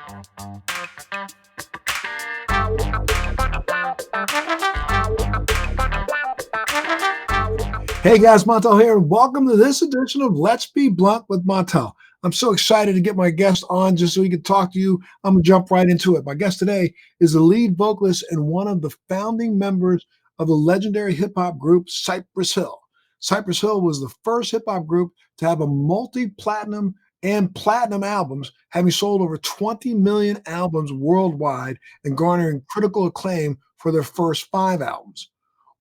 Hey guys, Montel here, and welcome to this edition of Let's Be Blunt with Montel. I'm so excited to get my guest on just so he can talk to you. I'm going to jump right into it. My guest today is the lead vocalist and one of the founding members of the legendary hip-hop group Cypress Hill. Cypress Hill was the first hip-hop group to have a multi-platinum and platinum albums, having sold over 20 million albums worldwide and garnering critical acclaim for their first 5 albums.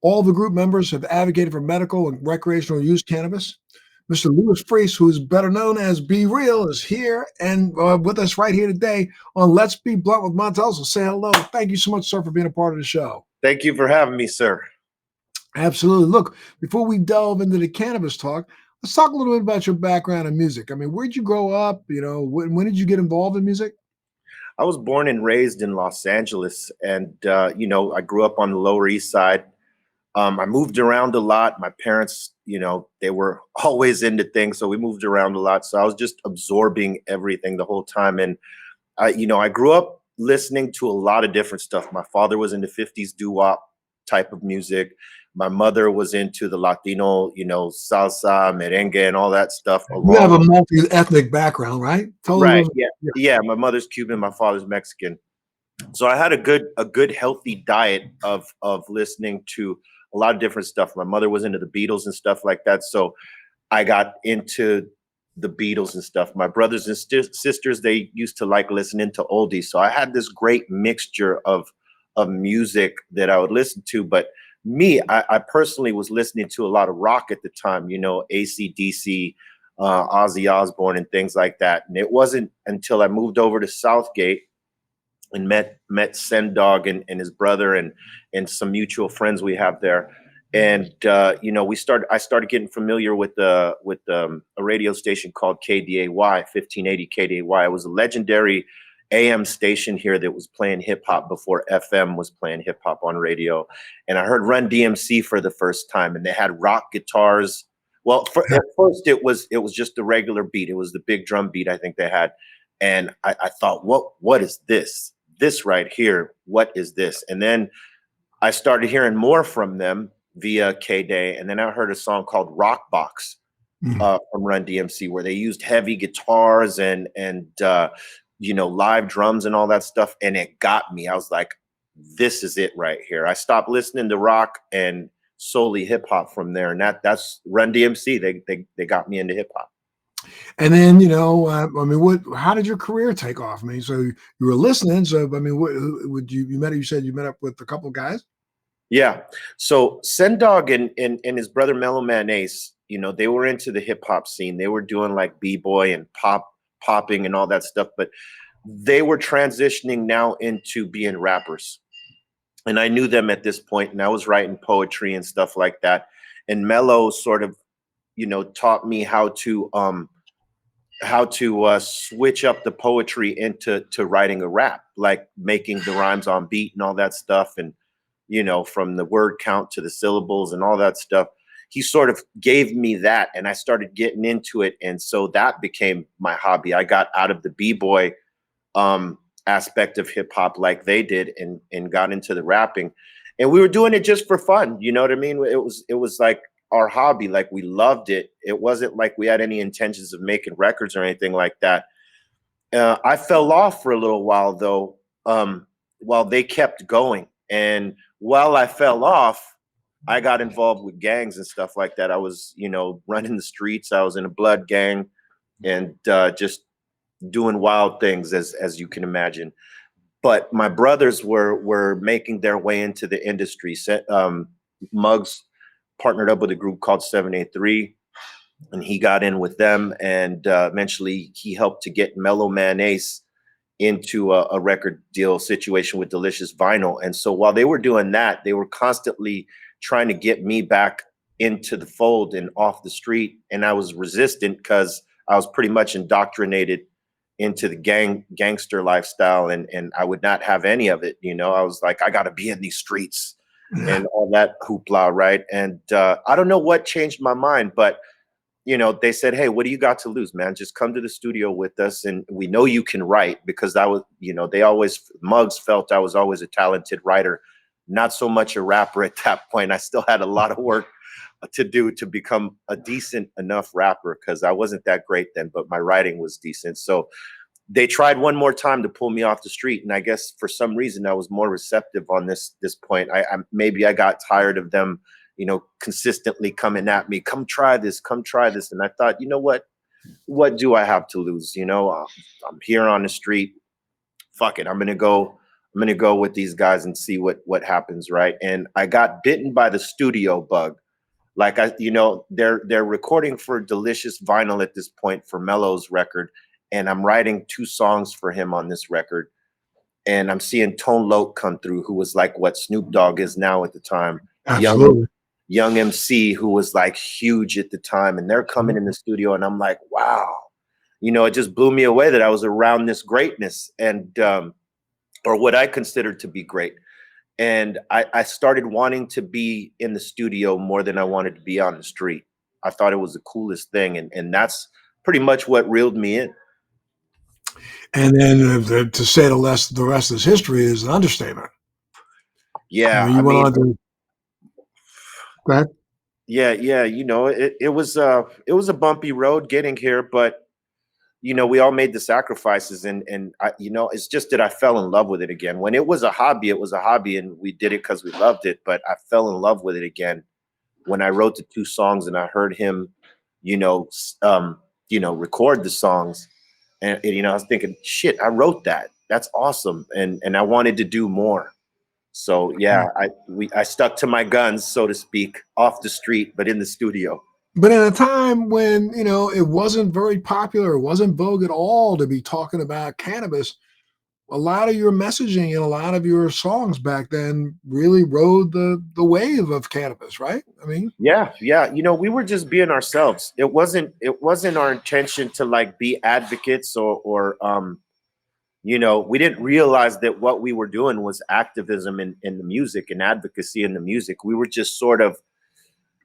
All the group members have advocated for medical and recreational use cannabis. Mr. Louis Freese, who is better known as Be Real, is here and with us right here today on Let's Be Blunt with Montel. So say hello. Thank you so much, sir, for being a part of the show. Thank you for having me, sir. Absolutely. Look, before we delve into the cannabis talk, let's talk a little bit about your background in music. I mean, where'd you grow up? You know, when did you get involved in music? I was born and raised in Los Angeles, and I grew up on the Lower East Side. I moved around a lot. My parents, they were always into things, so we moved around a lot. So I was just absorbing everything the whole time. And I grew up listening to a lot of different stuff. My father was into 50s doo-wop type of music. My mother was into the Latino, salsa, merengue, and all that stuff. You have a multi-ethnic background, right? Totally. Right. Yeah. My mother's Cuban, my father's Mexican. So I had a good, healthy diet of listening to a lot of different stuff. My mother was into the Beatles and stuff like that. So I got into the Beatles and stuff. My brothers and sisters, they used to like listening to oldies. So I had this great mixture of music that I would listen to. But me, I personally was listening to a lot of rock at the time, AC/DC, Ozzy Osbourne and things like that. And it wasn't until I moved over to Southgate and met Sendog and his brother and some mutual friends we have there. And I started getting familiar with a radio station called KDAY, 1580 KDAY. It was a legendary AM station here that was playing hip hop before FM was playing hip hop on radio. And I heard Run DMC for the first time, and they had rock guitars. Well, at first it was just the regular beat. It was the big drum beat I think they had. And I thought, what is this? This right here, what is this? And then I started hearing more from them via K-Day, and then I heard a song called Rock Box from Run DMC, where they used heavy guitars and live drums and all that stuff, and it got me. I was like, this is it right here. I stopped listening to rock and solely hip hop from there, and that's Run DMC. They got me into hip hop. And then, how did your career take off? I mean, so you were listening. So, I mean, you said you met up with a couple of guys? Yeah. So Sendog and his brother Mellow Man Ace, they were into the hip hop scene. They were doing like B-boy and popping and all that stuff, but they were transitioning now into being rappers. And I knew them at this point, and I was writing poetry and stuff like that. And Mellow sort of, taught me how to switch up the poetry into writing a rap, like making the rhymes on beat and all that stuff. And, from the word count to the syllables and all that stuff, he sort of gave me that, and I started getting into it. And so that became my hobby. I got out of the B-boy aspect of hip hop like they did and got into the rapping, and we were doing it just for fun. You know what I mean? It was like our hobby. Like, we loved it. It wasn't like we had any intentions of making records or anything like that. I fell off for a little while though, while they kept going. And while I fell off, I got involved with gangs and stuff like that. I was, running the streets. I was in a blood gang and just doing wild things, as you can imagine. But my brothers were making their way into the industry. Muggs partnered up with a group called 783, and he got in with them, and eventually he helped to get Mellow Man Ace into a record deal situation with Delicious Vinyl. And so while they were doing that, they were constantly trying to get me back into the fold and off the street. And I was resistant because I was pretty much indoctrinated into the gangster lifestyle, and I would not have any of it. I was like, I got to be in these streets and all that hoopla, right? And I don't know what changed my mind, but you know, they said, "Hey, what do you got to lose, man? Just come to the studio with us, and we know you can write." Because I was, you know, they always Muggs felt I was always a talented writer, not so much a rapper at that point. I still had a lot of work to do to become a decent enough rapper because I wasn't that great then, but my writing was decent. So they tried one more time to pull me off the street, and I guess for some reason I was more receptive on this point. I maybe I got tired of them, you know, consistently coming at me, come try this, come try this. And I thought, you know what do I have to lose? You know, I'm here on the street. Fuck it. I'm gonna go with these guys and see what happens, right? And I got bitten by the studio bug. Like you know, they're recording for Delicious Vinyl at this point for Mello's record, and I'm writing 2 songs for him on this record. And I'm seeing Tone Loc come through, who was like what Snoop Dogg is now at the time. Absolutely. Young MC, who was like huge at the time, and they're coming in the studio, and I'm like, wow, you know, it just blew me away that I was around this greatness, and or what I considered to be great. And I started wanting to be in the studio more than I wanted to be on the street. I thought it was the coolest thing, and that's pretty much what reeled me in. And then to say the rest is history is an understatement. Yeah, You I went mean, on to go ahead. yeah, you know, it was a bumpy road getting here, but you know, we all made the sacrifices, and I, you know, it's just that I fell in love with it again. When it was a hobby, it was a hobby, and we did it because we loved it. But I fell in love with it again when I wrote the 2 songs, and I heard him, you know, record the songs, and you know, I was thinking, shit, I wrote that. That's awesome, and I wanted to do more. So yeah, I stuck to my guns, so to speak, off the street, but in the studio. But in a time when, you know, it wasn't very popular, it wasn't vogue at all to be talking about cannabis, a lot of your messaging and a lot of your songs back then really rode the wave of cannabis, right? I mean, Yeah, yeah. You know, we were just being ourselves. It wasn't our intention to like be advocates or you know, we didn't realize that what we were doing was activism in the music and advocacy in the music. We were just sort of,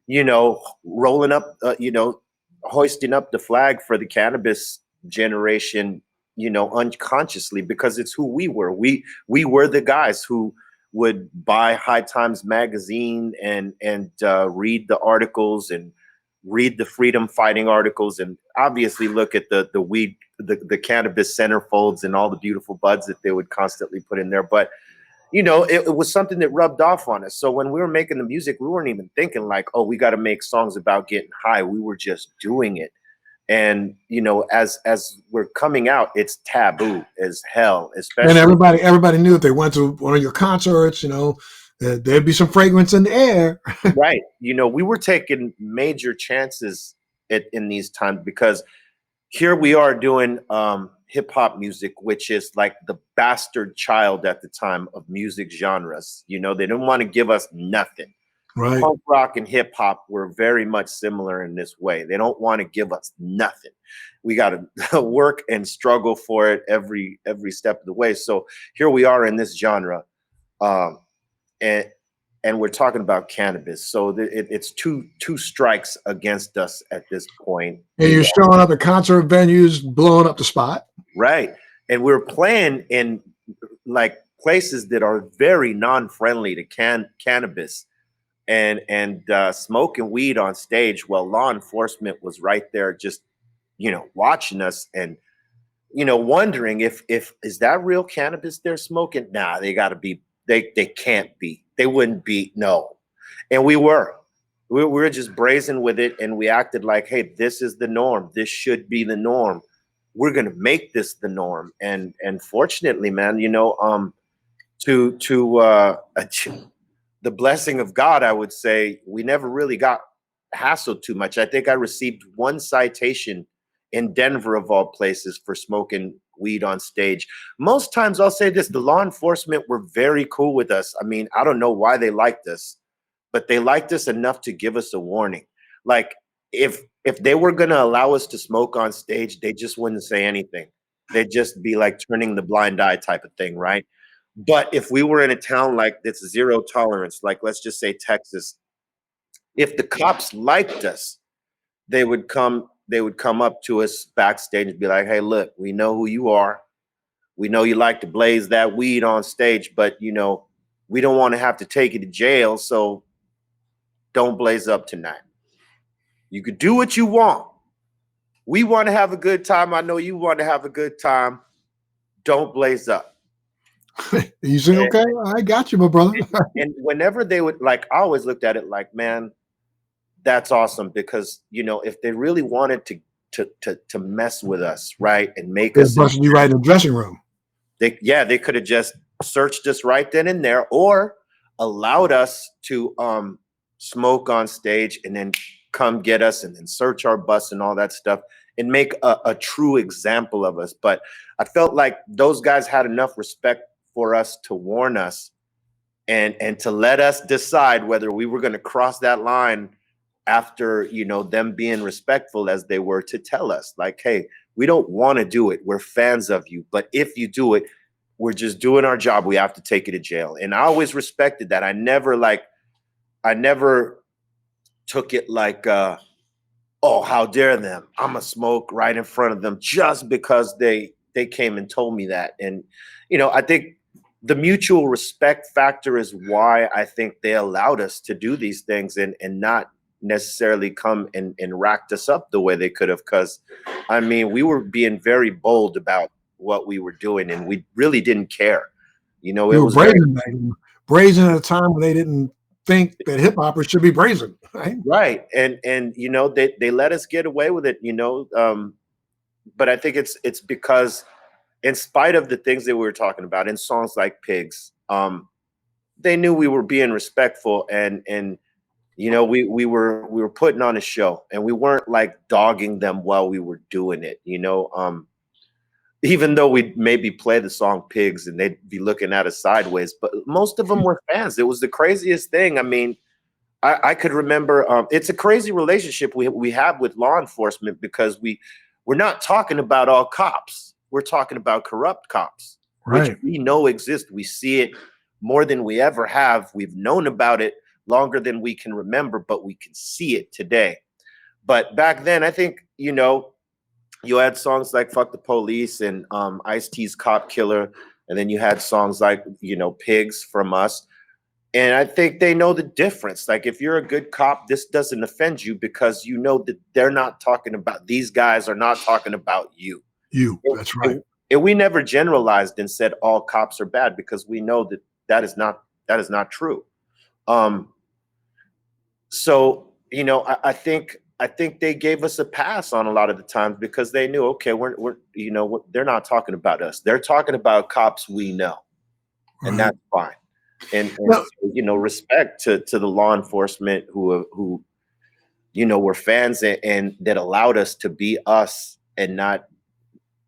you know, rolling up, you know, hoisting up the flag for the cannabis generation, you know, unconsciously because it's who we were. We were the guys who would buy High Times magazine and read the articles and read the freedom fighting articles and obviously look at the weed the cannabis centerfolds and all the beautiful buds that they would constantly put in there. But you know, it was something that rubbed off on us. So when we were making the music, we weren't even thinking like, oh, we got to make songs about getting high. We were just doing it. And you know, as we're coming out, it's taboo as hell, and especially everybody knew if they went to one of your concerts, you know, there'd be some fragrance in the air. right. You know, we were taking major chances in these times because here we are doing hip hop music, which is like the bastard child at the time of music genres. You know, they didn't want to give us nothing. Right. Punk rock and hip hop were very much similar in this way. They don't want to give us nothing. We got to work and struggle for it every step of the way. So here we are in this genre, um, and we're talking about cannabis. So it's two strikes against us at this point. And you're showing up at concert venues, blowing up the spot. Right. And we're playing in like places that are very non-friendly to cannabis and smoking weed on stage while law enforcement was right there just, you know, watching us and, you know, wondering if is that real cannabis they're smoking? Nah, they gotta be, they can't be. They wouldn't be, no. And we were. We were just brazen with it and we acted like, hey, this is the norm. This should be the norm. We're gonna make this the norm. And fortunately, man, you know, to the blessing of God, I would say we never really got hassled too much. I think I received 1 citation in Denver, of all places, for smoking weed on stage. Most times I'll say this, the law enforcement were very cool with us. I mean, I don't know why they liked us, but they liked us enough to give us a warning. Like if they were going to allow us to smoke on stage, they just wouldn't say anything. They'd just be like turning the blind eye type of thing, right? But if we were in a town like that's 0 tolerance, like let's just say Texas, if the cops liked us, they would come up to us backstage and be like, hey, look, we know who you are. We know you like to blaze that weed on stage, but you know, we don't want to have to take you to jail, so don't blaze up tonight. You could do what you want. We want to have a good time. I know you want to have a good time. Don't blaze up. You say, okay, I got you, my brother. And whenever they would, like, I always looked at it like, man, that's awesome, because you know, if they really wanted to mess with us, right, and make They're us, busting you right in the dressing room. they could have just searched us right then and there, or allowed us to smoke on stage and then come get us and then search our bus and all that stuff and make a true example of us. But I felt like those guys had enough respect for us to warn us and to let us decide whether we were going to cross that line after, you know, them being respectful as they were to tell us, like, hey, we don't want to do it. We're fans of you. But if you do it, we're just doing our job. We have to take you to jail. And I always respected that. I never took it like, oh, how dare them? I'm a smoke right in front of them just because they came and told me that. And, you know, I think the mutual respect factor is why I think they allowed us to do these things and not necessarily come and racked us up the way they could have. Because, I mean, we were being very bold about what we were doing, and we really didn't care. You know, it was brazen at a time when they didn't think that hip hoppers should be brazen, right? Right. And you know, they let us get away with it, you know. But I think it's because, in spite of the things that we were talking about in songs like Pigs, they knew we were being respectful, and you know, we were putting on a show, and we weren't like dogging them while we were doing it, you know. Even though we'd maybe play the song Pigs and they'd be looking at us sideways, but most of them were fans. It was the craziest thing. I mean, I could remember, it's a crazy relationship we have with law enforcement, because we're not talking about all cops. We're talking about corrupt cops, right, which we know exist. We see it more than we ever have. We've known about it longer than we can remember, but we can see it today. But back then, I think, you know, you had songs like Fuck the Police and Ice-T's Cop Killer. And then you had songs like, you know, Pigs from us. And I think they know the difference. Like, if you're a good cop, this doesn't offend you, because you know that they're not talking about, these guys are not talking about you. That's right. And we never generalized and said all cops are bad, because we know that that is not true. So, you know, I think they gave us a pass on a lot of the times, because they knew, okay, we're you know, they're not talking about us. They're talking about cops we know, and that's fine. And so, you know, respect to the law enforcement who you know, were fans and that allowed us to be us and not,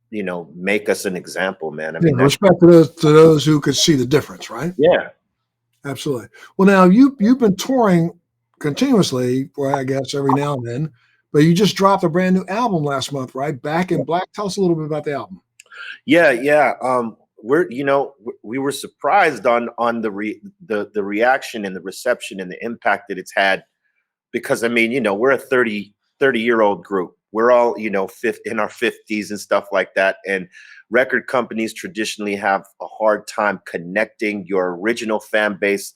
you know, make us an example, man. I mean, respect to those who could see the difference, right? Yeah, absolutely. Well, now you've been touring continuously, for I guess every now and then, but you just dropped a brand new album last month, right? Back in Black. Tell us a little bit about the album. Yeah. We were surprised on the reaction and the reception and the impact that it's had, because I mean, you know, we're a 30-year-old group. We're all, you know, in our 50s and stuff like that. And record companies traditionally have a hard time connecting your original fan base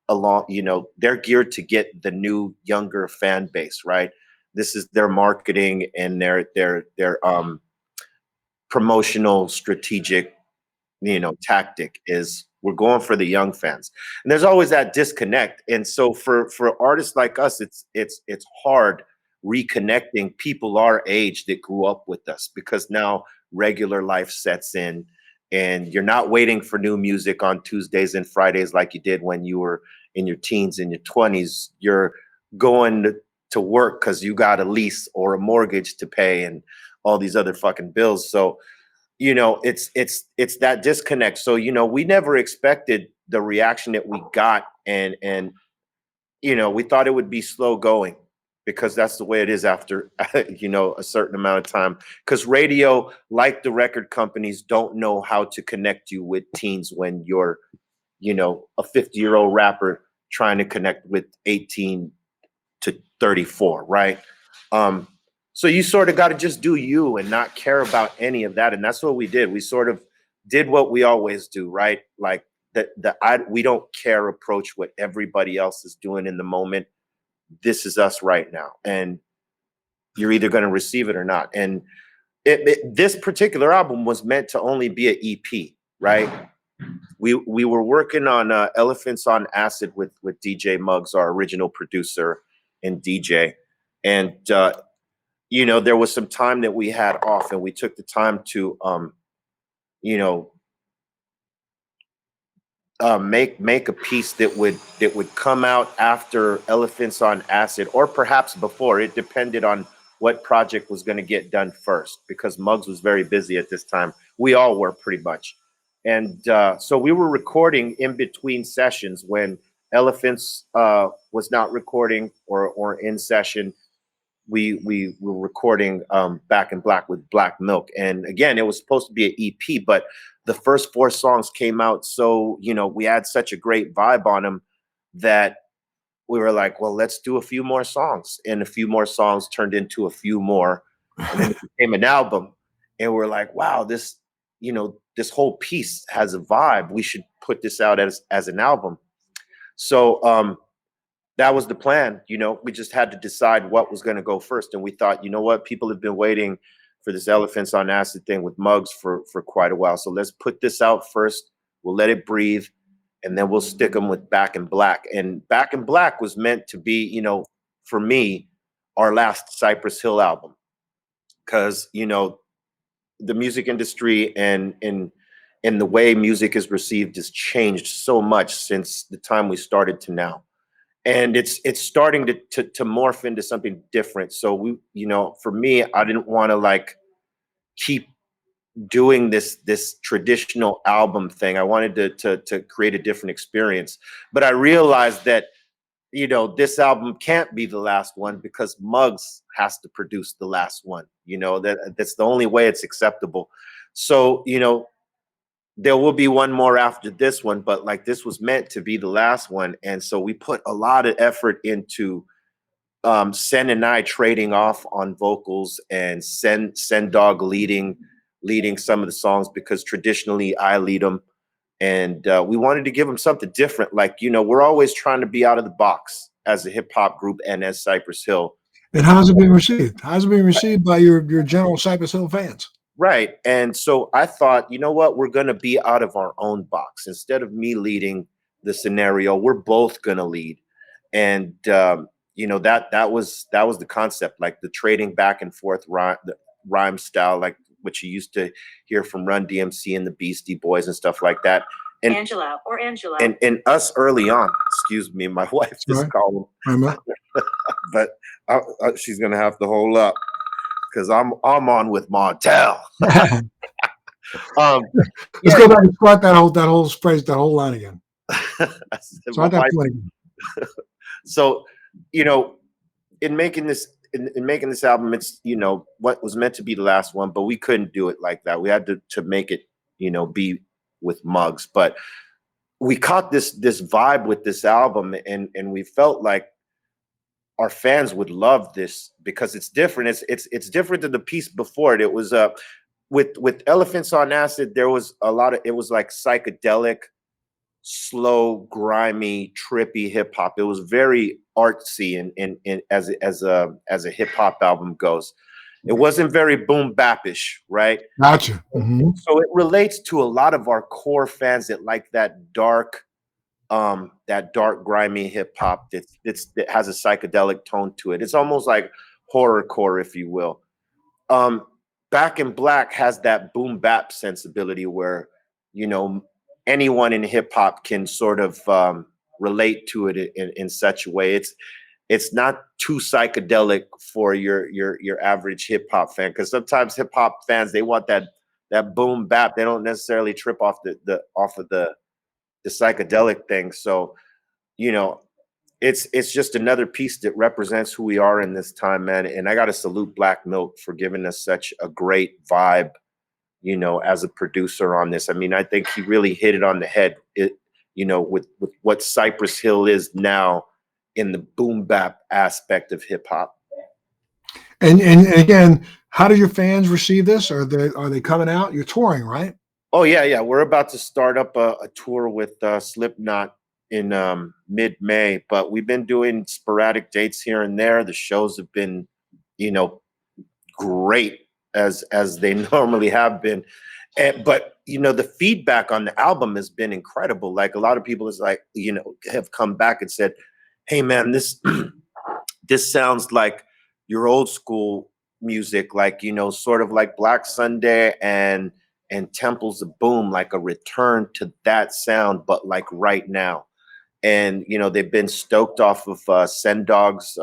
along, you know, they're geared to get the new, younger fan base, right? This is their marketing and their promotional strategic, you know, tactic is, we're going for the young fans. And there's always that disconnect. And so for artists like us, it's hard reconnecting people our age that grew up with us, because now regular life sets in, and you're not waiting for new music on Tuesdays and Fridays like you did when you were in your teens and your 20s. You're going to work because you got a lease or a mortgage to pay and all these other fucking bills. So, you know, it's that disconnect. So, you know, we never expected the reaction that we got, and you know, we thought it would be slow going, because that's the way it is after, you know, a certain amount of time. Because radio, like the record companies, don't know how to connect you with teens when you're, you know, a 50-year-old rapper trying to connect with 18 to 34, right? So you sort of got to just do you and not care about any of that. And that's what we did. We sort of did what we always do, right? Like we don't care approach what everybody else is doing in the moment. This is us right now. And you're either going to receive it or not. And this particular album was meant to only be an EP, right? We were working on Elephants on Acid with DJ Muggs, our original producer and DJ. And, you know, there was some time that we had off, and we took the time to, you know, make a piece that would come out after Elephants on Acid, or perhaps before. It depended on what project was going to get done first, because Muggs was very busy at this time. We all were, pretty much. And so we were recording in between sessions when Elephants was not recording or in session. We were recording Back in Black with Black Milk. And again, it was supposed to be an EP, but the first 4 songs came out. So, you know, we had such a great vibe on them that we were like, well, let's do a few more songs. And a few more songs turned into a few more. And then it became an album. And we're like, wow, this, you know, this whole piece has a vibe. We should put this out as an album. So that was the plan. You know, we just had to decide what was going to go first. And we thought, you know what, people have been waiting for this Elephants on Acid thing with Muggs for quite a while. So let's put this out first. We'll let it breathe, and then we'll stick them with Back in Black. And Back in Black was meant to be, you know, for me, our last Cypress Hill album. Because, you know, the music industry and the way music is received has changed so much since the time we started to now. And it's starting to morph into something different. So we, you know, for me, I didn't want to like keep doing this traditional album thing. I wanted to create a different experience. But I realized that, you know, this album can't be the last one, because Muggs has to produce the last one. You know, that's the only way it's acceptable. So, you know, there will be one more after this one, but like this was meant to be the last one. And so we put a lot of effort into Sen and I trading off on vocals, and Sen Dog leading some of the songs, because traditionally I lead them. And we wanted to give them something different. Like, you know, we're always trying to be out of the box as a hip hop group and as Cypress Hill. And how's it being received? How's it being received by your general Cypress Hill fans? Right. And so I thought, you know what, we're going to be out of our own box. Instead of me leading the scenario, we're both going to lead. And, you know, that was the concept, like the trading back and forth rhyme style, like what you used to hear from Run DMC and the Beastie Boys and stuff like that. And Angela. And us early on, excuse me, my wife just called him. But she's going to have to hold up, because I'm on with Montel. Let's go back and start that whole phrase, that whole line again. So, you know, in making this album, it's, you know, what was meant to be the last one, but we couldn't do it like that. We had to make it, you know, be with Muggs. But we caught this vibe with this album, and we felt like our fans would love this, because it's different. It's different than the piece before it. It was with Elephants on Acid, there was a lot of, it was like psychedelic, slow, grimy, trippy hip hop. It was very artsy and as a hip hop album goes. It wasn't very boom bapish, right? Gotcha. Mm-hmm. So it relates to a lot of our core fans that like that dark, grimy hip hop that has a psychedelic tone to it. It's almost like horrorcore, if you will. Back in Black has that boom bap sensibility where, you know, anyone in hip hop can sort of relate to it in such a way. It's not too psychedelic for your average hip hop fan, because sometimes hip hop fans, they want that boom bap. They don't necessarily trip off the psychedelic thing. So, you know, it's just another piece that represents who we are in this time, man. And I got to salute Black Milk for giving us such a great vibe, you know, as a producer on this. I mean, I think he really hit it on the head, you know, with what Cypress Hill is now in the boom bap aspect of hip hop. And again, how do your fans receive this? Are they coming out? You're touring, right? Oh yeah. We're about to start up a tour with Slipknot in mid-May, but we've been doing sporadic dates here and there. The shows have been, you know, great as they normally have been. But you know, the feedback on the album has been incredible. Like a lot of people is like, you know, have come back and said, "Hey man, this this sounds like your old school music, like, you know, sort of like Black Sunday and Temples of Boom, like a return to that sound, but like right now." And you know, they've been stoked off of Send Dog's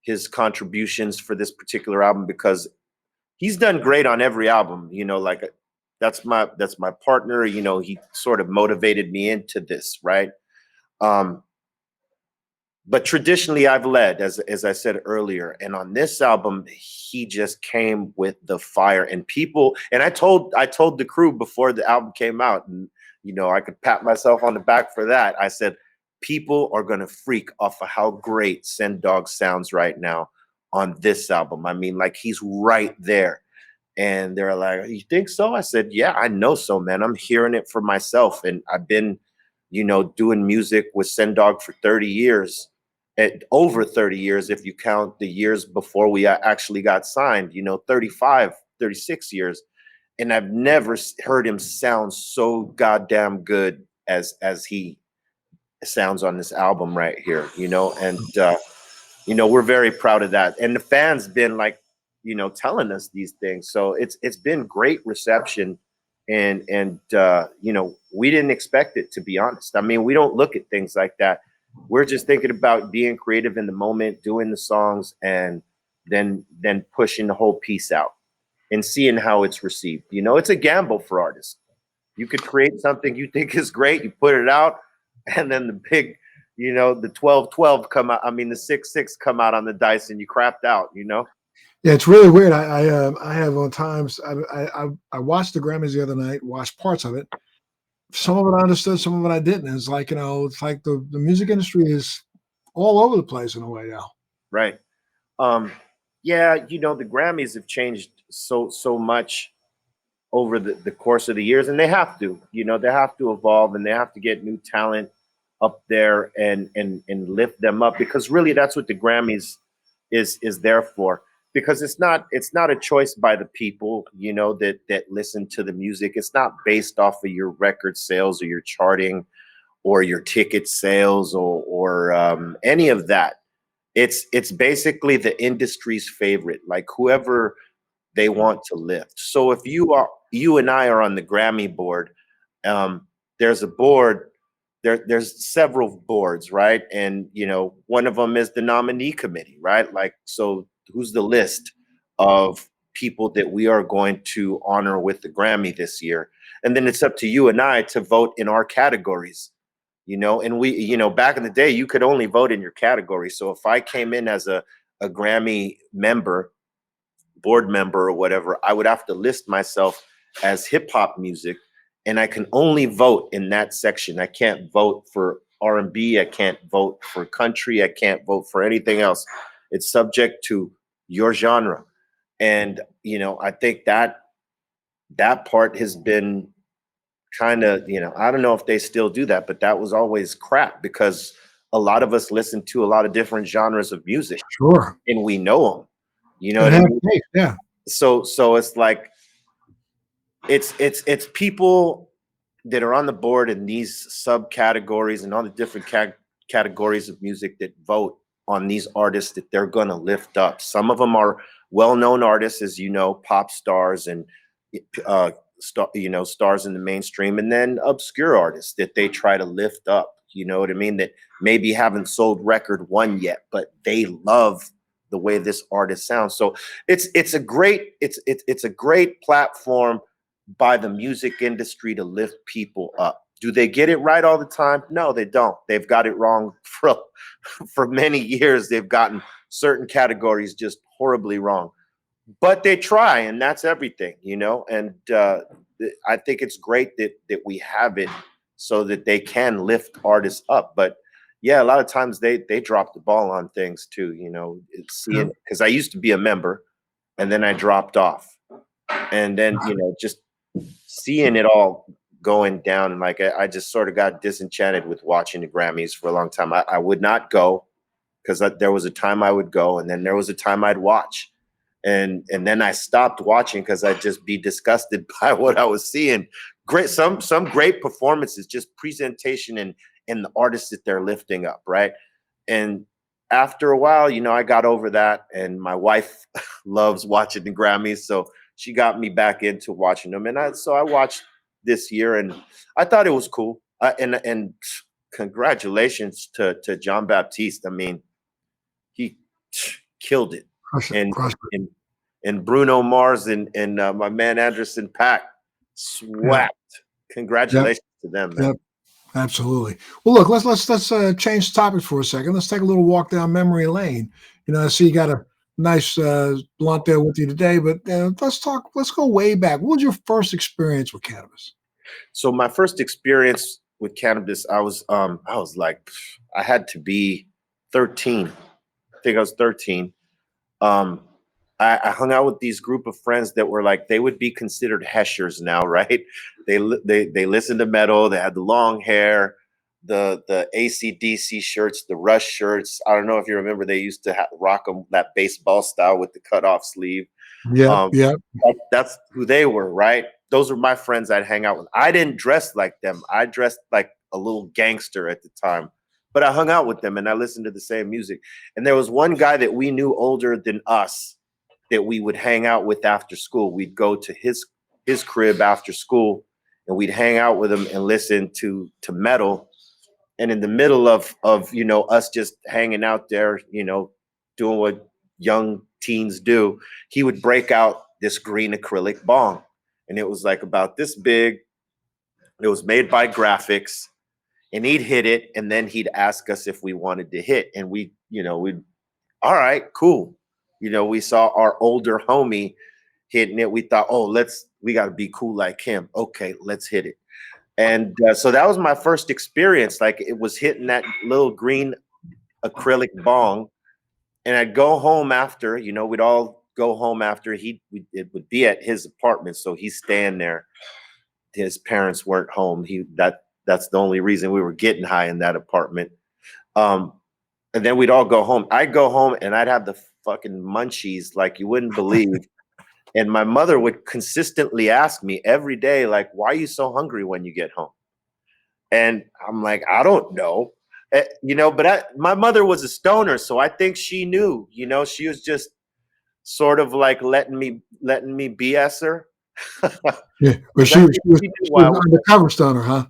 his contributions for this particular album, because he's done great on every album. You know, like that's my partner. You know, he sort of motivated me into this, right? Um, but traditionally I've led, as I said earlier, and on this album he just came with the fire. And people, and I told the crew before the album came out, and you know, I could pat myself on the back for that. I said people are going to freak off of how great Send Dog sounds right now on this album. I mean, like, he's right there. And they're like, "You think so?" I said, "Yeah, I know so, man. I'm hearing it for myself." And I've been, you know, doing music with Send Dog for 30 years, at over 30 years, if you count the years before we actually got signed, you know, 35, 36 years. And I've never heard him sound so goddamn good as he sounds on this album right here, you know. And you know, we're very proud of that. And the fans been like, you know, telling us these things. So it's been great reception. And you know, we didn't expect it, to be honest. I mean, we don't look at things like that. We're just thinking about being creative in the moment, doing the songs, and then pushing the whole piece out and seeing how it's received. You know, it's a gamble for artists. You could create something you think is great, you put it out, and then the big, you know, the 12-12 come out. I mean, the 6-6 come out on the dice, and you crapped out. You know. Yeah, it's really weird. I have on times I watched the Grammys the other night, watched parts of it. Some of it I understood, some of it I didn't. It's like, you know, it's like the music industry is all over the place in a way now. Right. Um, yeah, you know, the Grammys have changed so much over the course of the years, and they have to. You know, they have to evolve, and they have to get new talent up there and lift them up, because really that's what the Grammys is there for. Because it's not a choice by the people, you know, that listen to the music. It's not based off of your record sales or your charting or your ticket sales or any of that. It's basically the industry's favorite, like whoever they want to lift. So if you and I are on the Grammy board, there's a board, there's several boards, right? And you know, one of them is the nominee committee, right? Like, so who's the list of people that we are going to honor with the Grammy this year? And then it's up to you and I to vote in our categories. You know, and we, you know, back in the day, you could only vote in your category. So if I came in as a Grammy member, board member or whatever, I would have to list myself as hip hop music, and I can only vote in that section. I can't vote for R&B. I can't vote for country. I can't vote for anything else. It's subject to your genre. And you know, I think that part has been kind of, you know, I don't know if they still do that, but that was always crap, because a lot of us listen to a lot of different genres of music, Sure. and we know them. You know And what I have mean? taste, yeah. So it's like it's people that are on the board in these subcategories and all the different categories of music that vote on these artists that they're going to lift up. Some of them are well-known artists, as you know, pop stars and you know, stars in the mainstream, and then obscure artists that they try to lift up. You know what I mean? That maybe haven't sold record one yet, but they love the way this artist sounds. So it's a great platform by the music industry to lift people up. Do they get it right all the time? No, they don't. They've got it wrong for many years. They've gotten certain categories just horribly wrong, but they try, and that's everything, you know. And I think it's great that we have it so that they can lift artists up. But yeah, a lot of times they drop the ball on things too. You know, it's Yeah. seeing because I used to be a member, and then I dropped off, and then you know just seeing it all going down, and like I just sort of got disenchanted with watching the Grammys for a long time. I would not go because there was a time I would go, and then there was a time I'd watch, and then I stopped watching because I'd just be disgusted by what I was seeing. Great, some great performances, just presentation and the artists that they're lifting up, right? And after a while, you know, I got over that, and my wife loves watching the Grammys, so she got me back into watching them, and so I watched this year, and I thought it was cool. And congratulations to John Baptiste. I mean, he killed it, Crush it, and crush it. and Bruno Mars and my man Anderson Paak Yeah. swept. Yep. Congratulations to them, man. Yep. Absolutely. Well, look, let's change topics for a second. Let's take a little walk down memory lane. You know, I see you got a nice blunt there with you today, but let's talk. Let's go way back. What was your first experience with cannabis? So my first experience with cannabis, I was like, I had to be 13. I think I was 13. Um, I hung out with these group of friends that were like, they would be considered heshers now, right? They listened to metal. They had the long hair, the AC/DC shirts, the Rush shirts. I don't know if you remember, they used to rock them that baseball style with the cut off sleeve. Yeah, Um, yeah, that's who they were, right? Those were my friends I'd hang out with. I didn't dress like them. I dressed like a little gangster at the time, but I hung out with them and I listened to the same music. And there was one guy that we knew older than us that we would hang out with after school. We'd go to his crib after school and we'd hang out with him and listen to metal. And in the middle of you know us just hanging out there, you know, doing what young teens do, he would break out this green acrylic bong, and it was like about this big. It was made by Graphics, and he'd hit it, and then he'd ask us if we wanted to hit, and we, you know, we'd all right, cool. You know, we saw our older homie hitting it. We thought, oh, we got to be cool like him. Okay, let's hit it. And so that was my first experience. Like it was hitting that little green acrylic bong, and I'd go home after. You know, we'd all go home after. It would be at his apartment, so he's staying there. His parents weren't home. That's the only reason we were getting high in that apartment. Um, and then we'd all go home. I'd go home and I'd have the fucking munchies like you wouldn't believe. And my mother would consistently ask me every day, like, why are you so hungry when you get home? And I'm like, I don't know. You know, but my mother was a stoner, so I think she knew, you know, she was just sort of like letting me BS her. yeah. But 'Cause I think she knew she why I was was- an undercover stunner, huh?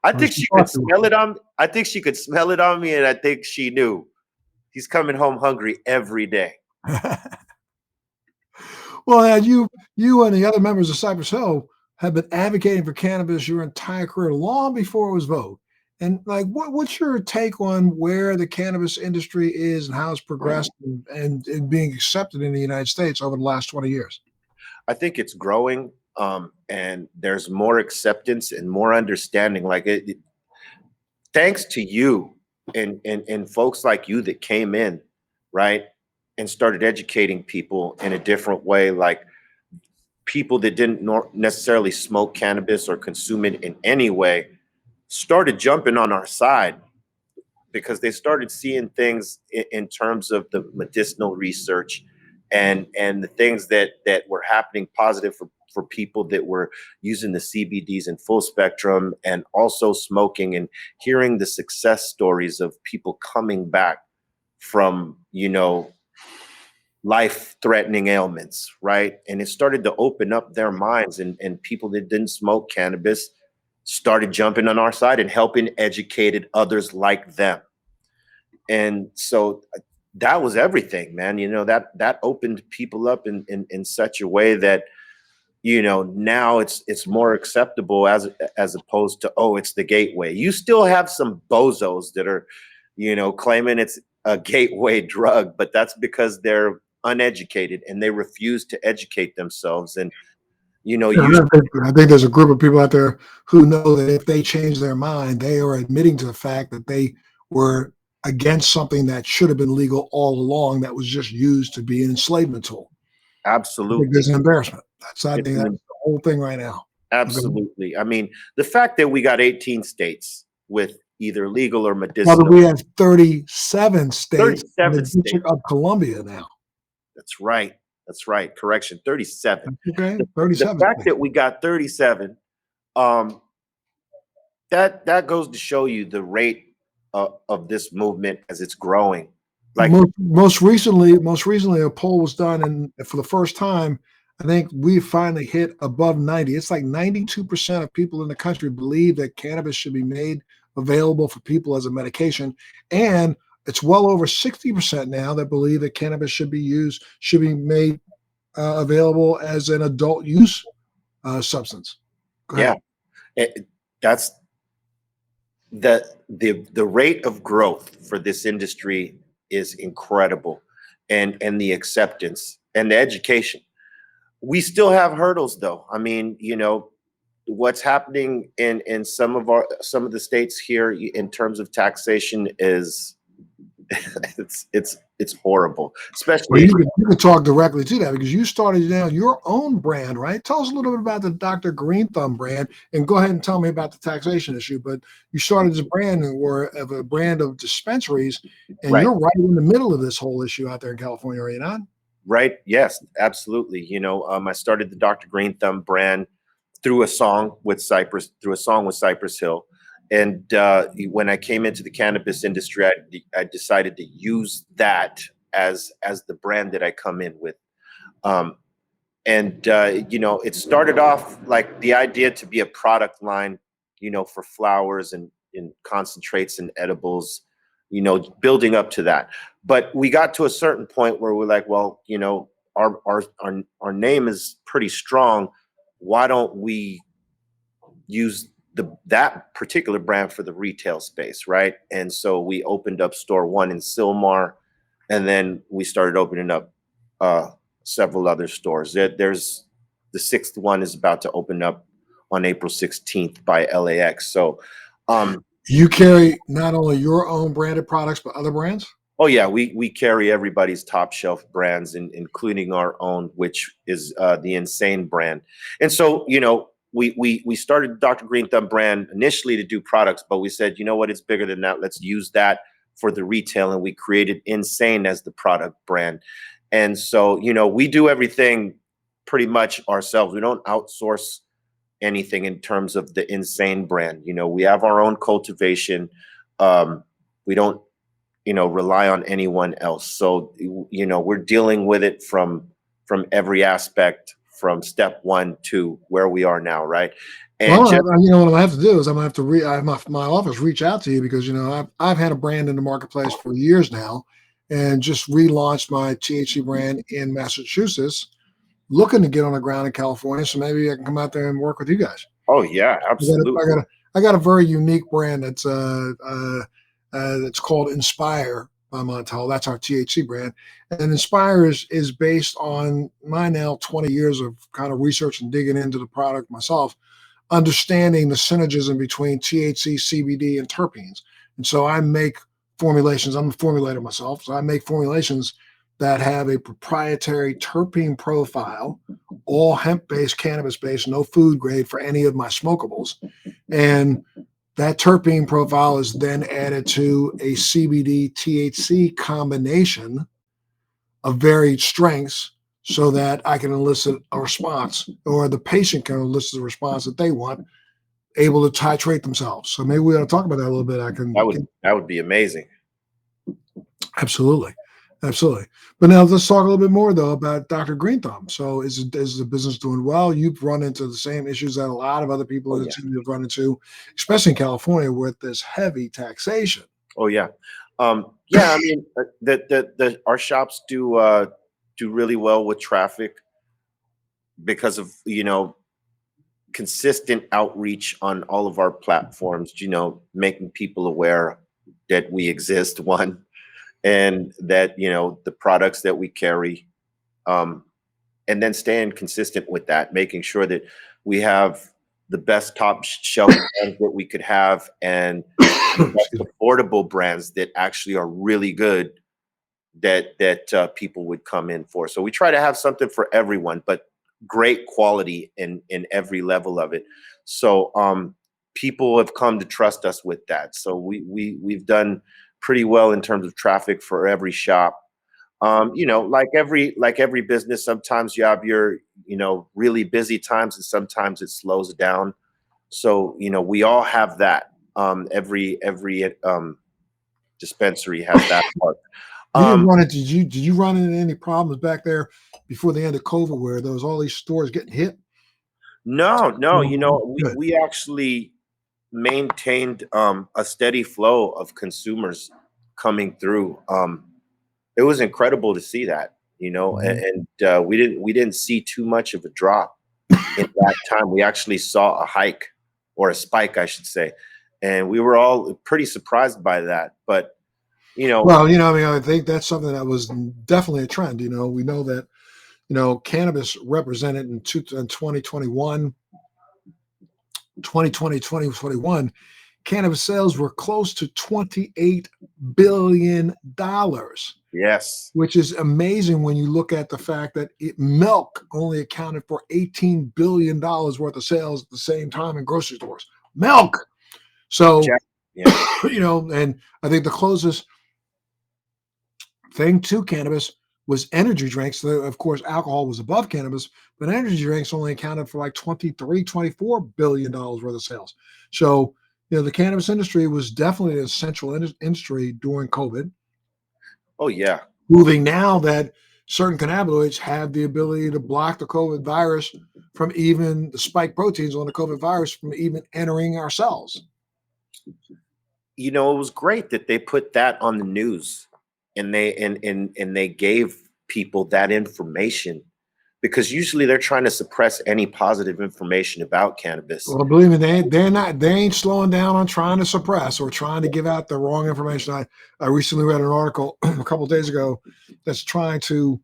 I Or think she she thought could she was. smell it on. I think she could smell it on me, and I think she knew he's coming home hungry every day. Well, you and the other members of Cypress Hill have been advocating for cannabis your entire career, long before it was vogue. And like, what's your take on where the cannabis industry is and how it's progressed and being accepted in the United States over the last 20 years? I think it's growing, and there's more acceptance and more understanding. Like thanks to you and folks like you that came in, right, and started educating people in a different way. Like people that didn't necessarily smoke cannabis or consume it in any way started jumping on our side because they started seeing things in terms of the medicinal research and the things that were happening positive for people that were using the CBDs in full spectrum and also smoking, and hearing the success stories of people coming back from, you know, life-threatening ailments, right? And it started to open up their minds, and people that didn't smoke cannabis started jumping on our side and helping educated others like them. And so that was everything, man. You know, that opened people up in such a way that, you know, now it's more acceptable as opposed to, oh, it's the gateway. You still have some bozos that are, you know, claiming it's a gateway drug, but that's because they're uneducated and they refuse to educate themselves. And, you know, Yeah, you I think there's a group of people out there who know that if they change their mind, they are admitting to the fact that they were against something that should have been legal all along, that was just used to be an enslavement tool. I think there's Absolutely. an embarrassment. I It's think that's an, the whole thing right now. Okay. absolutely. I mean, the fact that we got 18 states with either legal or Well, medicinal, we have 37 states in the 37 states. District of Columbia now. That's right. That's right. Correction, 37. Okay, The 37 fact states. that we got 37, um, that goes to show you the rate of this movement as it's growing. Like, Most recently, a poll was done, and for the first time, I think we finally hit above 90. It's like 92% of people in the country believe that cannabis should be made available for people as a medication, and it's well over 60% now that believe that cannabis should be made available as an adult use substance. Go yeah, ahead. that's the rate of growth for this industry is incredible, and the acceptance and the education. We still have hurdles though. I mean, what's happening in some of the states here in terms of taxation is it's horrible, Well, especially you can talk directly to that because you started now your own brand, right? Tell us a little bit about the Dr. Greenthumb brand, and go ahead and tell me about the taxation issue. But you started this brand of a brand of dispensaries, and right. you're right in the middle of this whole issue out there in California, are you not? Right. Yes, absolutely. I started the Dr. Greenthumb brand through a song with Cypress Hill. And when I came into the cannabis industry, I decided to use that as the brand that I come in with. Um, it started off like the idea to be a product line, for flowers and concentrates and edibles, building up to that. But we got to a certain point where we're like, well, our name is pretty strong. Why don't we use that particular brand for the retail space, right? And so we opened up store one in Sylmar, and then we started opening up several other stores. There's the sixth one is about to open up on April 16th by LAX. So, You carry not only your own branded products, but other brands? oh yeah, we carry everybody's top shelf brands, including our own, which is the Insane brand. And so, we started Dr. Green Thumb brand initially to do products, but we said, you know what, it's bigger than that. Let's use that for the retail, and we created Insane as the product brand. And so, we do everything pretty much ourselves. We don't outsource anything in terms of the Insane brand. We have our own cultivation. We don't rely on anyone else. So, we're dealing with it from every aspect, from step one to where we are now, right? And Well, just, what I'm gonna have to do is I'm gonna have to I have my office reach out to you because I've had a brand in the marketplace for years now, and just relaunched my THC brand in Massachusetts, looking to get on the ground in California. So maybe I can come out there and work with you guys. oh yeah, absolutely. I got a very unique brand that's called Inspire by Montel. That's our THC brand, and Inspire is based on my now 20 years of kind of research and digging into the product myself, understanding the synergism between THC, CBD, and terpenes. And so I make formulations. I'm a formulator myself, so I make formulations that have a proprietary terpene profile, all hemp-based, cannabis-based, no food grade for any of my smokables. And that terpene profile is then added to a CBD THC combination of varied strengths so that I can elicit a response, or the patient can elicit a response that they want, able to titrate themselves. So maybe we ought to talk about that a little bit. That would be amazing. Absolutely. Absolutely. But now let's talk a little bit more though about Dr. Greenthumb. So is the business doing well? You've run into the same issues that a lot of other people Oh in the yeah. team have run into, especially in California with this heavy taxation. Oh yeah. Yeah, I mean, our shops do really well with traffic because of, consistent outreach on all of our platforms, making people aware that we exist, one, and that, the products that we carry, and then staying consistent with that, making sure that we have the best top shelf brands that we could have, and the best affordable brands that actually are really good that people would come in for. So we try to have something for everyone, but great quality in every level of it. So people have come to trust us with that. So we've done pretty well in terms of traffic for every shop. You know, like every business, sometimes you have your, you know, really busy times and sometimes it slows down. So, you know, we all have that. Every dispensary has that part. You didn't Um, run into did you run into any problems back there before the end of COVID where there was all these stores getting hit? no, no, you No, know, good. we actually maintained a steady flow of consumers coming through. It was incredible to see that, you know, Mhm. and we didn't see too much of a drop in that time. We actually saw a hike, or a spike, I should say, and we were all pretty surprised by that. But you know, Well, I mean, I think that's something that was definitely a trend. We know that, cannabis represented in 2021, 2021, cannabis sales were close to $28 billion, yes, which is amazing when you look at the fact that milk only accounted for $18 billion worth of sales at the same time in grocery stores. Milk. So, Jack, yeah, and I think the closest thing to cannabis was energy drinks. Of course, alcohol was above cannabis, but energy drinks only accounted for like 23, $24 billion worth of sales. So, the cannabis industry was definitely an essential industry during COVID, oh yeah, proving now that certain cannabinoids have the ability to block the COVID virus from even the spike proteins on the COVID virus from even entering our cells. you know, it was great that they put that on the news, and they gave people that information, because usually they're trying to suppress any positive information about cannabis. Well, believe me, they ain't slowing down on trying to suppress or trying to give out the wrong information. I recently read an article a couple of days ago that's trying to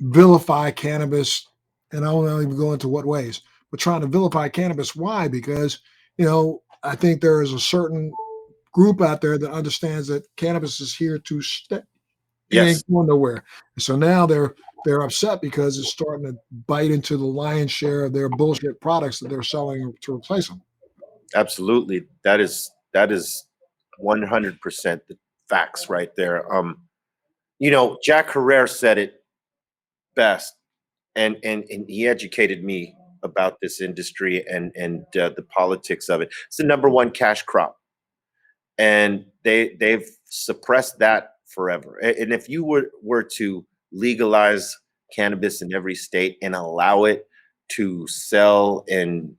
vilify cannabis, and I won't even go into what ways, but trying to vilify cannabis. Why? Because I think there is a certain group out there that understands that cannabis is here to stay. It Yes, ain't going nowhere. And so now they're upset because it's starting to bite into the lion's share of their bullshit products that they're selling to replace them. absolutely. That is 100% the facts right there. You know, Jack Herrera said it best, and he educated me about this industry and the politics of it. It's the number one cash crop, and they've suppressed that forever. And if you were to legalize cannabis in every state and allow it to sell in,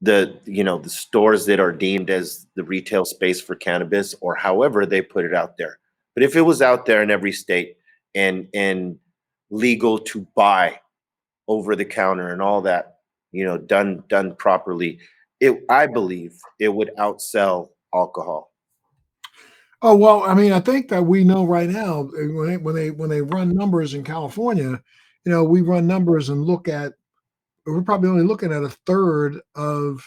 the stores that are deemed as the retail space for cannabis, or however they put it out there, but if it was out there in every state and legal to buy over the counter and all that, done properly, I believe it would outsell alcohol. Oh well, I mean, I think that we know right now when they run numbers in California, we run numbers and look at we're probably only looking at a third of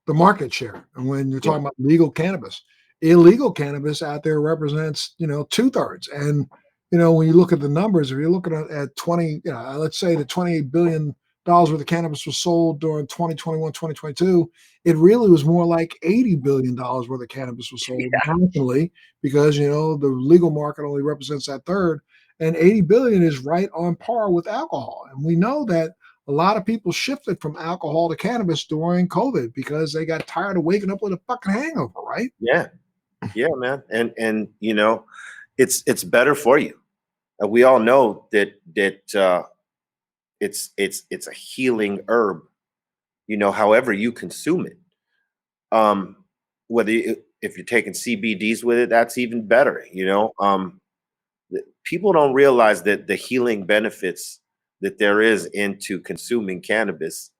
the market share. And when you're Yeah. talking about legal cannabis, illegal cannabis out there represents, two-thirds. And, when you look at the numbers, if you're looking at 20, let's say the $28 billion worth of cannabis was sold during 2021, 2022, it really was more like $80 billion worth of cannabis was sold nationally because, the legal market only represents that third. And 80 billion is right on par with alcohol. And we know that a lot of people shifted from alcohol to cannabis during COVID because they got tired of waking up with a fucking hangover, right? Yeah, yeah, man, and it's better for you. We all know that it's a healing herb. However you consume it. Um, if you're taking CBDs with it, that's even better. People don't realize that the healing benefits that there is into consuming cannabis.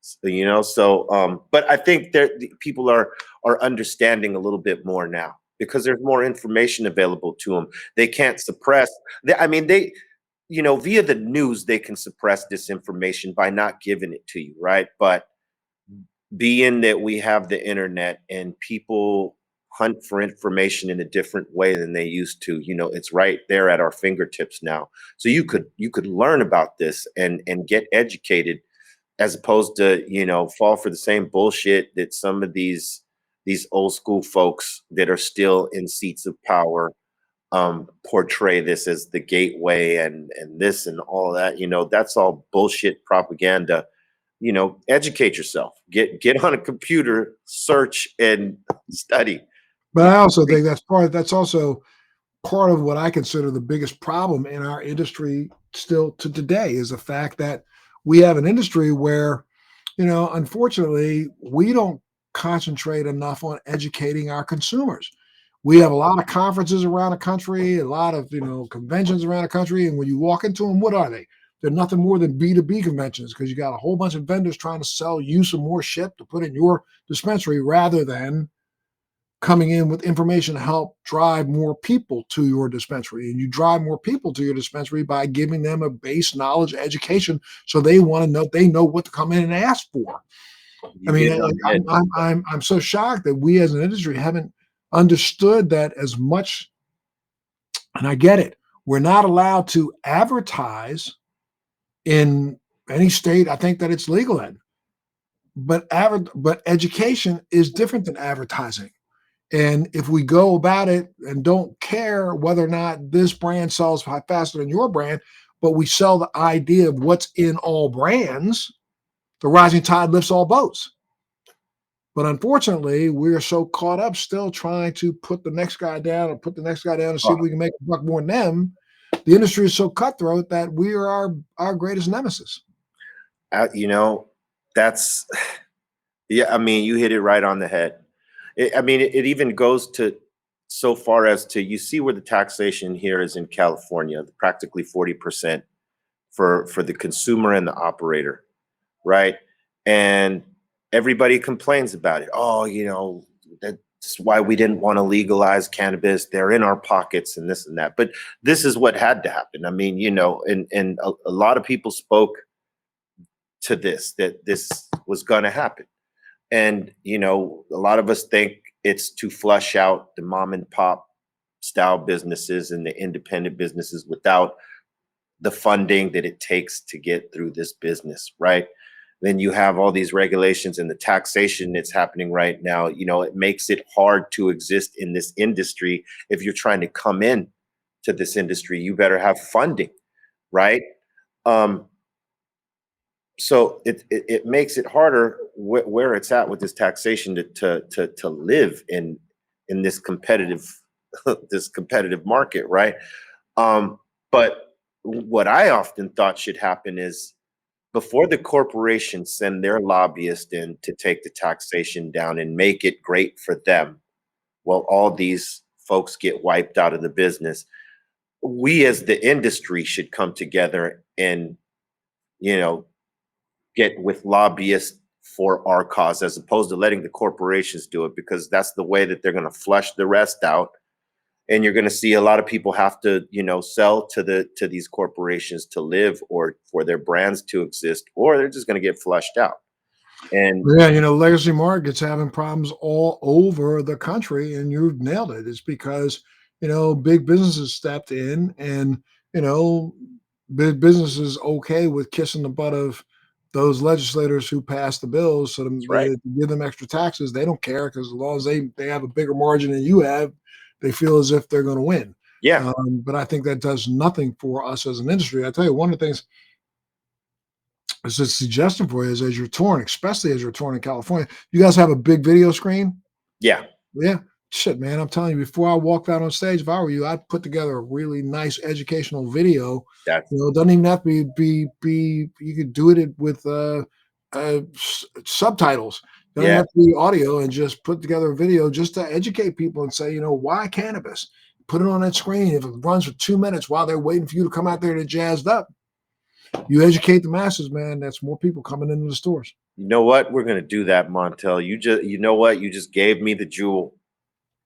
So but I think people are understanding a little bit more now because there's more information available to them. They can't suppress. I mean, via the news, they can suppress disinformation by not giving it to you, right? But being that we have the internet and people hunt for information in a different way than they used to, it's right there at our fingertips now. So you could learn about this and get educated, as opposed to fall for the same bullshit that some of these old school folks that are still in seats of power portray this as the gateway and this and all that. That's all bullshit propaganda. Educate yourself, get on a computer, search and study. But I also think that's also part of what I consider the biggest problem in our industry still to today is the fact that we have an industry where, unfortunately, we don't concentrate enough on educating our consumers. We have a lot of conferences around the country, a lot of conventions around the country, and when you walk into them, what are they? They're nothing more than B2B conventions because you got a whole bunch of vendors trying to sell you some more shit to put in your dispensary rather than coming in with information to help drive more people to your dispensary. And you drive more people to your dispensary by giving them a base knowledge education so they want to know, they know what to come in and ask for. I You mean, hit it on the head. I'm so shocked that we as an industry haven't understood that as much. And I get it. We're not allowed to advertise in any state. I think that it's legal in, but education is different than advertising. And if we go about it and don't care whether or not this brand sells faster than your brand, but we sell the idea of what's in all brands, the rising tide lifts all boats. But unfortunately, we're so caught up still trying to put the next guy down and put the next guy down and see if we can make a buck more than them. The industry is so cutthroat that we are our greatest nemesis. That's yeah. I mean, you hit it right on the head. It even goes to so far as to, you see where the taxation here is in California, practically 40% for the consumer and the operator, right? And everybody complains about it. Oh, that's why we didn't want to legalize cannabis. They're in our pockets and this and that. But this is what had to happen. I mean, and a lot of people spoke to this, that this was going to happen. And, a lot of us think it's to flush out the mom and pop style businesses and the independent businesses without the funding that it takes to get through this business, right? Then you have all these regulations and the taxation that's happening right now. It makes it hard to exist in this industry. If you're trying to come in to this industry, you better have funding, right? So it makes it harder where it's at with this taxation to live in this competitive this competitive market, right? But what I often thought should happen is, before the corporations send their lobbyist in to take the taxation down and make it great for them, while all these folks get wiped out of the business, we as the industry should come together and get with lobbyists for our cause, as opposed to letting the corporations do it, because that's the way that they're going to flush the rest out. And you're going to see a lot of people have to, sell to these corporations to live, or for their brands to exist, or they're just going to get flushed out. And yeah, legacy markets having problems all over the country, and you've nailed it. It's because big businesses stepped in, and big businesses okay with kissing the butt of those legislators who passed the bills, so right. they give them extra taxes. They don't care, because as long as they have a bigger margin than you have, they feel as if they're going to win. Yeah. But I think that does nothing for us as an industry. I tell you, one of the things is a suggestion for you is, as you're touring, especially as you're touring in California, you guys have a big video screen? Yeah. Yeah. Shit, man, I'm telling you, before I walked out on stage, if I were you, I'd put together a really nice educational video. That's It doesn't even have to be you could do it with subtitles. It doesn't have to be audio, and just put together a video just to educate people and say, why cannabis? Put it on that screen. If it runs for 2 minutes while they're waiting for you to come out there to jazzed up, you educate the masses, man. That's more people coming into the stores. You know what? We're going to do that, Montel. You know what? You just gave me the jewel.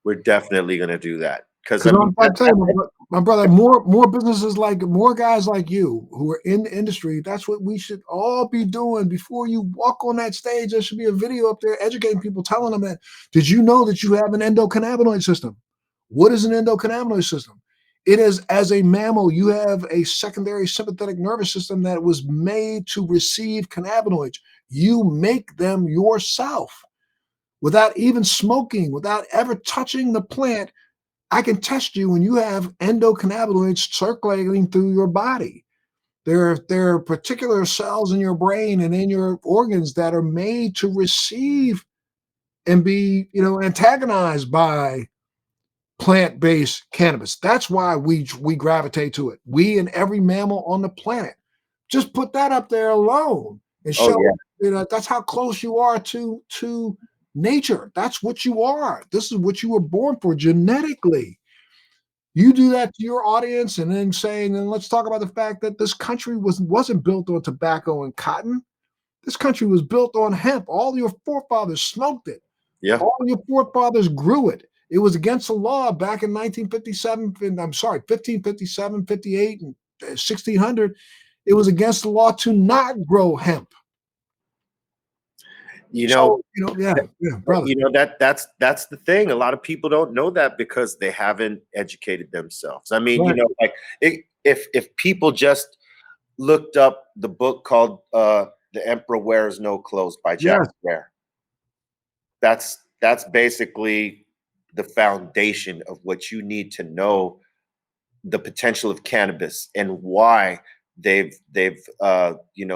We're definitely going to do that. Because I Because mean, I'm telling you, my brother, more businesses like more guys like you who are in the industry. That's what we should all be doing before you walk on that stage. There should be a video up there educating people, telling them that. Did you know that you have an endocannabinoid system? What is an endocannabinoid system? It is, as a mammal, you have a secondary sympathetic nervous system that was made to receive cannabinoids. You make them yourself without even smoking, without ever touching the plant. I can test you when you have endocannabinoids circulating through your body. There are particular cells in your brain and in your organs that are made to receive and be, antagonized by plant-based cannabis. That's why we gravitate to it. We and every mammal on the planet. Just put that up there alone and oh show, yeah, that's how close you are to nature. That's what you are. This is what you were born for genetically. You do that to your audience and then saying, and let's talk about the fact that this country wasn't built on tobacco and cotton. This country was built on hemp. All your forefathers smoked it. yeah. All your forefathers grew it. It was against the law back in 1957, I'm sorry, 1557, 58, and 1600. It was against the law to not grow hemp. You know, So, yeah, brother. that's the thing. A lot of people don't know that because they haven't educated themselves. I mean, Right. like if people just looked up the book called "The Emperor Wears No Clothes" by Jack Yes. Ware, that's basically the foundation of what you need to know the potential of cannabis and why they've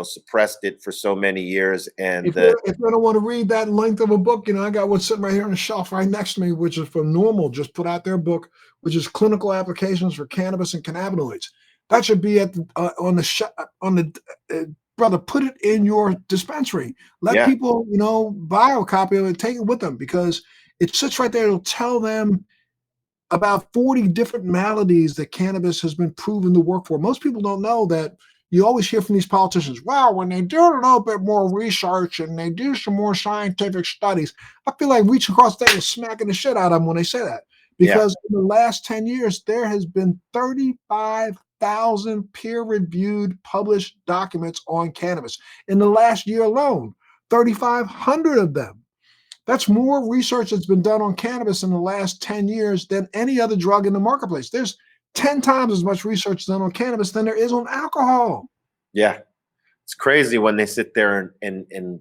suppressed it for so many years. And If you don't want to read that length of a book, I got one sitting right here on the shelf right next to me, which is from Normal, just put out their book, which is Clinical Applications for Cannabis and Cannabinoids. That should be at brother. Put it in your dispensary. Let people, buy a copy of it, take it with them because it sits right there. It'll tell them about 40 different maladies that cannabis has been proven to work for. Most people don't know that. You always hear from these politicians, well, when they do a little bit more research and they do some more scientific studies, I feel like reaching across the table smacking the shit out of them when they say that. Because in the last 10 years, there has been 35,000 peer-reviewed published documents on cannabis. In the last year alone, 3,500 of them. That's more research that's been done on cannabis in the last 10 years than any other drug in the marketplace. There's 10 times as much research done on cannabis than there is on alcohol. Yeah. It's crazy when they sit there and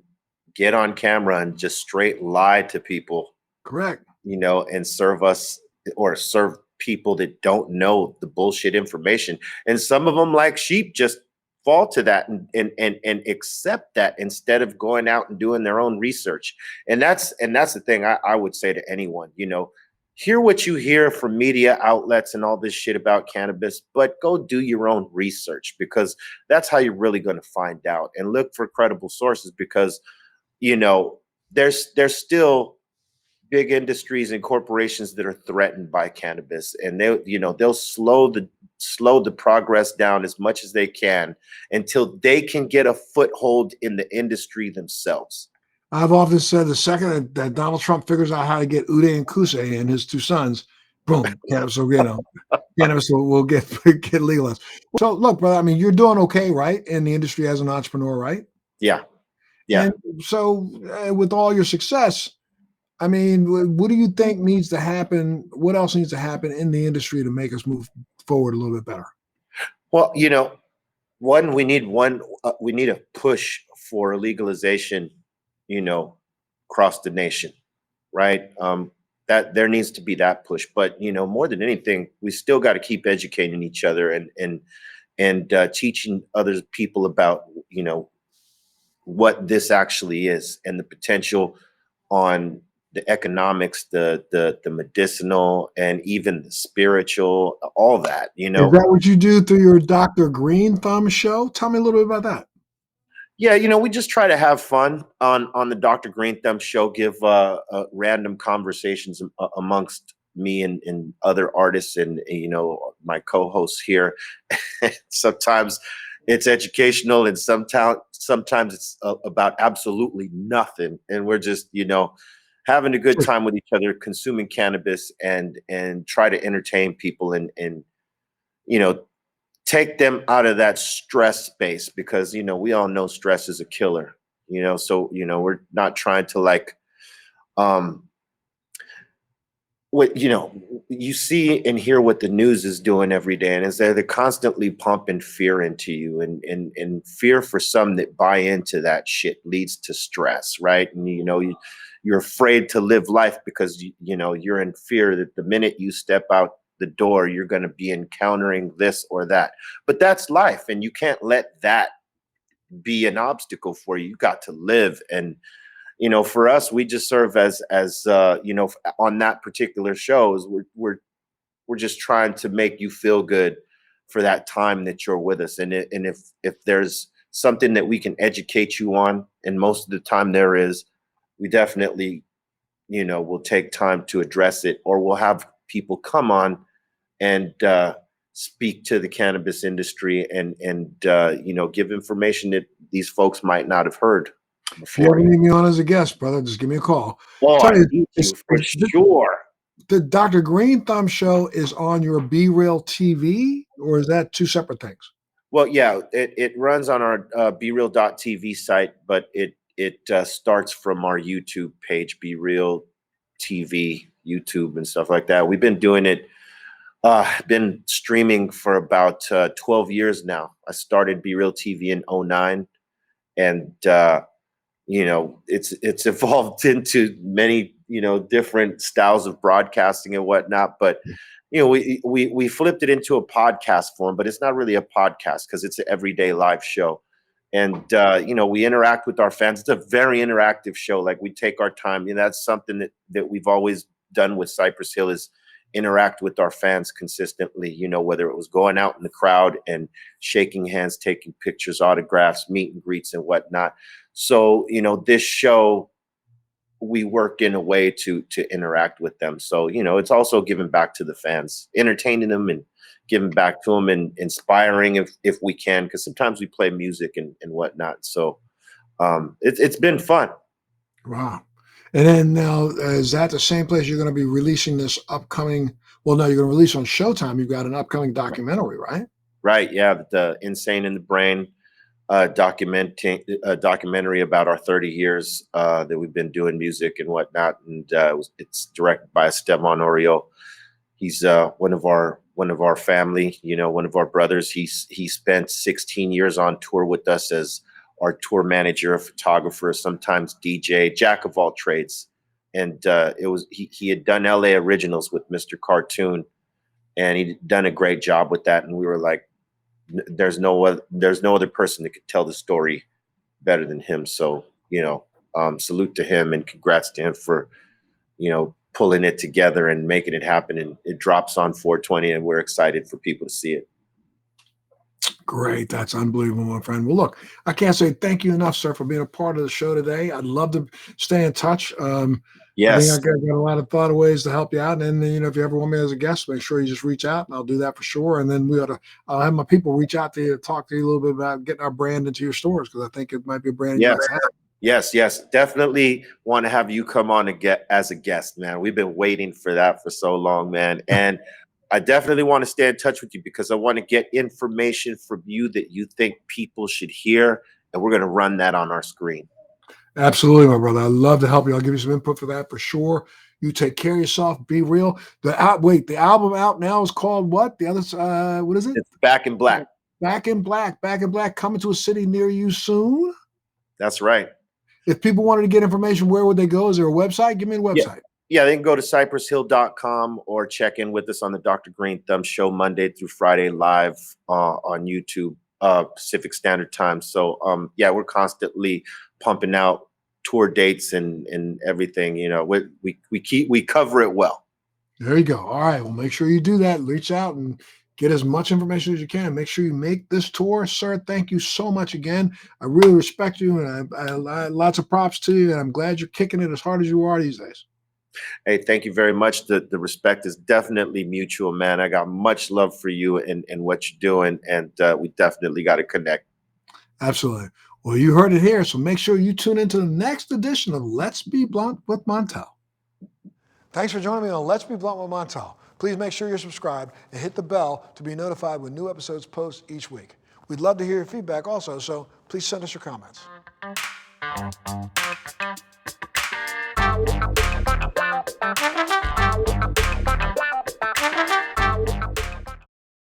get on camera and just straight lie to people. Correct. And serve us or serve people that don't know the bullshit information. And some of them, like sheep, just fall to that and accept that instead of going out and doing their own research. And that's the thing I would say to anyone, hear what you hear from media outlets and all this shit about cannabis, but go do your own research because that's how you're really going to find out, and look for credible sources because, there's still big industries and corporations that are threatened by cannabis, and they'll slow the progress down as much as they can until they can get a foothold in the industry themselves. I've often said the second that Donald Trump figures out how to get Uday and Qusay and his two sons, boom, cannabis will get legalized. So look, brother, I mean, you're doing okay, right? In the industry as an entrepreneur, right? Yeah. And so with all your success, I mean, what do you think needs to happen? What else needs to happen in the industry to make us move forward a little bit better? Well, we need a push for legalization, across the nation, right? That there needs to be that push, but more than anything, we still got to keep educating each other and teaching other people about what this actually is and the potential on the economics, the medicinal, and even the spiritual, all that. Is that what you do through your Dr. Greenthumb show? Tell me a little bit about that. Yeah, we just try to have fun on the Dr. Greenthumb show, give random conversations amongst me and other artists and my co-hosts here. Sometimes it's educational, and sometimes it's about absolutely nothing, and we're just having a good time with each other, consuming cannabis, and try to entertain people and you know, take them out of that stress space, because we all know stress is a killer. So we're not trying to like um what you see and hear what the news is doing every day, and is they're constantly pumping fear into you, and fear for some that buy into that shit leads to stress, right? And you're afraid to live life because you're in fear that the minute you step out the door you're going to be encountering this or that. But that's life, and you can't let that be an obstacle for you. You got to live. And for us, we just serve as on that particular shows, we're just trying to make you feel good for that time that you're with us. And if there's something that we can educate you on, and most of the time there is, we definitely will take time to address it, or we'll have people come on and speak to the cannabis industry and give information that these folks might not have heard before. You ever need me on as a guest, brother, just give me a call. Oh, I need you for sure. The Dr. Greenthumb show is on your Be Real TV, or is that two separate things? Well, yeah, it runs on our BeReal.tv site, but it starts from our YouTube page, Be Real TV, YouTube and stuff like that. We've been doing it, been streaming for about 12 years now. I started Be Real TV in 2009, and it's evolved into many different styles of broadcasting and whatnot. But we flipped it into a podcast form, but it's not really a podcast because it's an everyday live show. And we interact with our fans. It's a very interactive show. Like, we take our time. That's something that we've always done with Cypress Hill, is interact with our fans consistently, whether it was going out in the crowd and shaking hands, taking pictures, autographs, meet and greets and whatnot. So, this show, we work in a way to interact with them. So, it's also giving back to the fans, entertaining them and giving back to them, and inspiring if we can, because sometimes we play music and whatnot. So it's been fun. Wow. And then now, is that the same place you're going to be releasing this upcoming? Well, no, you're going to release on Showtime. You've got an upcoming documentary, right? Right. Yeah. The Insane in the Brain documentary about our 30 years that we've been doing music and whatnot. And it's directed by Esteban Oriol. He's one of our family, one of our brothers. He spent 16 years on tour with us as our tour manager, a photographer, sometimes DJ, jack of all trades. And he had done LA Originals with Mr. Cartoon, and he'd done a great job with that. And we were like, there's no other person that could tell the story better than him. So, salute to him, and congrats to him for, pulling it together and making it happen. And it drops on 4/20, and we're excited for people to see it. Great. That's unbelievable, my friend. Well, look, I can't say thank you enough, sir, for being a part of the show today. I'd love to stay in touch. Yes. I think I got a lot of thought of ways to help you out. And then, if you ever want me as a guest, make sure you just reach out, and I'll do that for sure. And then I'll have my people reach out to you, talk to you a little bit about getting our brand into your stores, because I think it might be a brand. Yes. Definitely want to have you come on as a guest, man. We've been waiting for that for so long, man. And I definitely want to stay in touch with you, because I want to get information from you that you think people should hear, and we're going to run that on our screen. Absolutely, my brother. I'd love to help you. I'll give you some input for that for sure. You take care of yourself. Be real. The album out now is called what? The other what is it? It's Back in Black. Back in Black. Back in Black, coming to a city near you soon. That's right. If people wanted to get information, where would they go? Is there a website? Give me a website. Yeah, they can go to cypresshill.com or check in with us on the Dr. Greenthumb show Monday through Friday live on YouTube, Pacific Standard Time. So we're constantly pumping out tour dates and everything. We cover it well. There you go. All right. Well, make sure you do that. Reach out and get as much information as you can. Make sure you make this tour, sir. Thank you so much again. I really respect you, and I lots of props to you. And I'm glad you're kicking it as hard as you are these days. Hey, thank you very much. The respect is definitely mutual, man. I got much love for you and what you're doing, and we definitely got to connect. Absolutely. Well, you heard it here, so make sure you tune into the next edition of Let's Be Blunt with Montel. Thanks for joining me on Let's Be Blunt with Montel. Please make sure you're subscribed and hit the bell to be notified when new episodes post each week. We'd love to hear your feedback also, so please send us your comments.